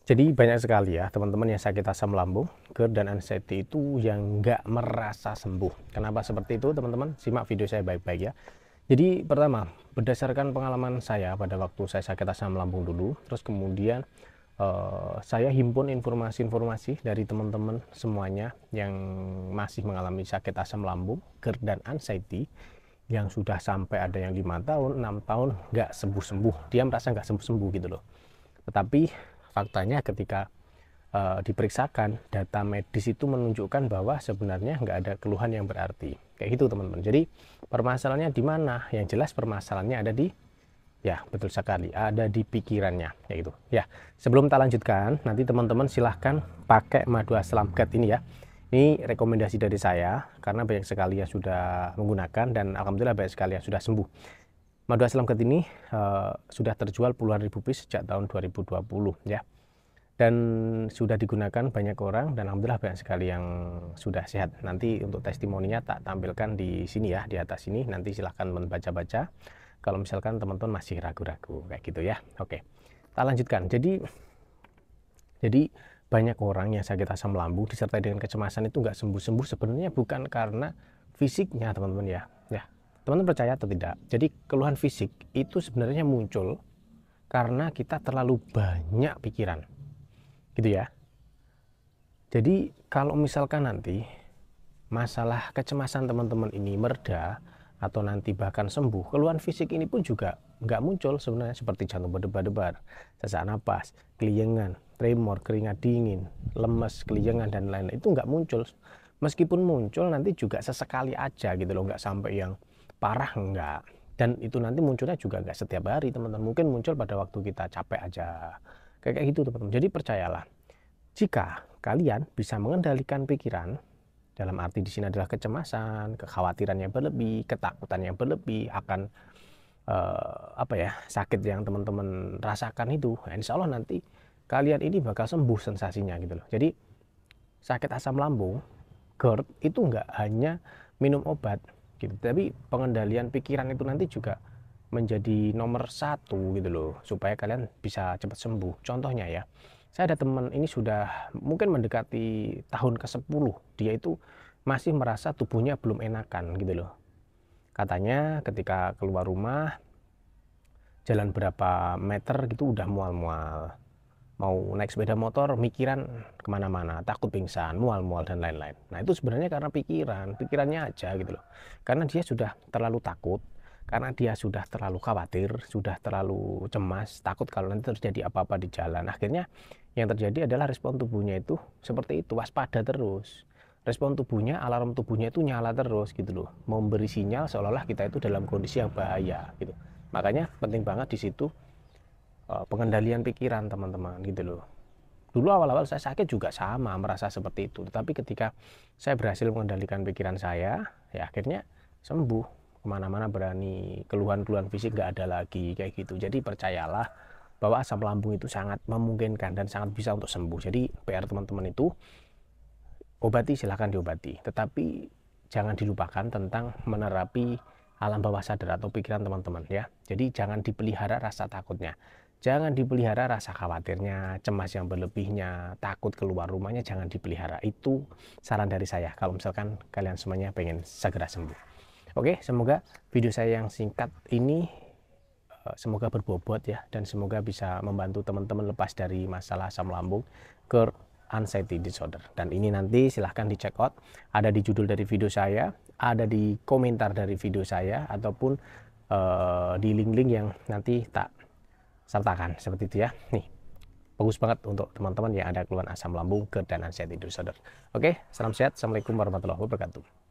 Jadi banyak sekali ya teman-teman yang sakit asam lambung, GERD dan anxiety itu yang nggak merasa sembuh. Kenapa seperti itu teman-teman? Simak video saya baik-baik ya. Jadi pertama, berdasarkan pengalaman saya pada waktu saya sakit asam lambung dulu, terus kemudian saya himpun informasi-informasi dari teman-teman semuanya yang masih mengalami sakit asam lambung, GERD dan anxiety, yang sudah sampai ada yang 5 tahun, 6 tahun nggak sembuh-sembuh. Dia merasa nggak sembuh-sembuh gitu loh. Tetapi faktanya ketika diperiksakan data medis itu menunjukkan bahwa sebenarnya nggak ada keluhan yang berarti kayak gitu teman-teman. Jadi permasalahannya di mana? Yang jelas permasalahannya ada di, ya betul sekali, ada di pikirannya kayak gitu ya. Sebelum kita lanjutkan, nanti teman-teman silahkan pakai madu asam GERD ini ya. Ini rekomendasi dari saya karena banyak sekali yang sudah menggunakan dan alhamdulillah banyak sekali yang sudah sembuh. Madu asam GERD ini sudah terjual puluhan ribu piece sejak tahun 2020 ya, dan sudah digunakan banyak orang dan alhamdulillah banyak sekali yang sudah sehat. Nanti untuk testimoninya tak tampilkan di sini ya, di atas ini. Nanti silahkan membaca-baca kalau misalkan teman-teman masih ragu-ragu kayak gitu ya. Oke, kita lanjutkan. Jadi banyak orang yang sakit asam lambung disertai dengan kecemasan itu nggak sembuh-sembuh sebenarnya bukan karena fisiknya teman-teman ya. Teman-teman percaya atau tidak, jadi keluhan fisik itu sebenarnya muncul karena kita terlalu banyak pikiran gitu ya. Jadi kalau misalkan nanti masalah kecemasan teman-teman ini mereda atau nanti bahkan sembuh, keluhan fisik ini pun juga nggak muncul sebenarnya, seperti jantung berdebar-debar, sesak napas, keliengan, tremor, keringat dingin, lemes, keliengan dan lain-lain itu nggak muncul. Meskipun muncul nanti juga sesekali aja gitu loh, nggak sampai yang parah enggak. Dan itu nanti munculnya juga nggak setiap hari teman-teman, mungkin muncul pada waktu kita capek aja kayak gitu teman-teman. Jadi percayalah, jika kalian bisa mengendalikan pikiran, dalam arti di sini adalah kecemasan, kekhawatiran yang berlebih, ketakutan yang berlebih akan sakit yang teman-teman rasakan itu, insya Allah nanti kalian ini bakal sembuh sensasinya gitu loh. Jadi sakit asam lambung, GERD itu nggak hanya minum obat gitu, tapi pengendalian pikiran itu nanti juga menjadi nomor satu gitu loh, supaya kalian bisa cepat sembuh. Contohnya ya, saya ada teman ini sudah mungkin mendekati tahun ke-10, dia itu masih merasa tubuhnya belum enakan gitu loh. Katanya ketika keluar rumah, jalan berapa meter gitu udah mual-mual. Mau naik sepeda motor mikiran kemana-mana, takut pingsan, mual-mual dan lain-lain. Nah itu sebenarnya karena pikirannya aja gitu loh. Karena dia sudah terlalu takut, karena dia sudah terlalu khawatir, sudah terlalu cemas, takut kalau nanti terjadi apa-apa di jalan. Akhirnya yang terjadi adalah respon tubuhnya itu seperti itu, waspada terus. Respon tubuhnya, alarm tubuhnya itu nyala terus gitu loh, memberi sinyal seolah-olah kita itu dalam kondisi yang bahaya gitu. Makanya penting banget di situ pengendalian pikiran teman-teman gitu loh. Dulu awal-awal saya sakit juga sama, merasa seperti itu. Tetapi ketika saya berhasil mengendalikan pikiran saya, ya akhirnya sembuh. Kemana-mana berani, keluhan-keluhan fisik nggak ada lagi kayak gitu. Jadi percayalah bahwa asam lambung itu sangat memungkinkan dan sangat bisa untuk sembuh. Jadi PR teman-teman itu, obati silahkan diobati. Tetapi jangan dilupakan tentang menerapi alam bawah sadar atau pikiran teman-teman ya. Jadi jangan dipelihara rasa takutnya. Jangan dipelihara rasa khawatirnya, cemas yang berlebihnya, takut keluar rumahnya, jangan dipelihara. Itu saran dari saya kalau misalkan kalian semuanya pengen segera sembuh. Oke, semoga video saya yang singkat ini semoga berbobot ya, dan semoga bisa membantu teman-teman lepas dari masalah asam lambung, GERD, anxiety disorder. Dan ini nanti silahkan di check out, ada di judul dari video saya, ada di komentar dari video saya, ataupun di link-link yang nanti tak sertakan seperti itu ya. Nih, bagus banget untuk teman-teman yang ada keluhan asam lambung, GERD dan anxiety disorder. Oke, salam sehat. Assalamualaikum warahmatullahi wabarakatuh.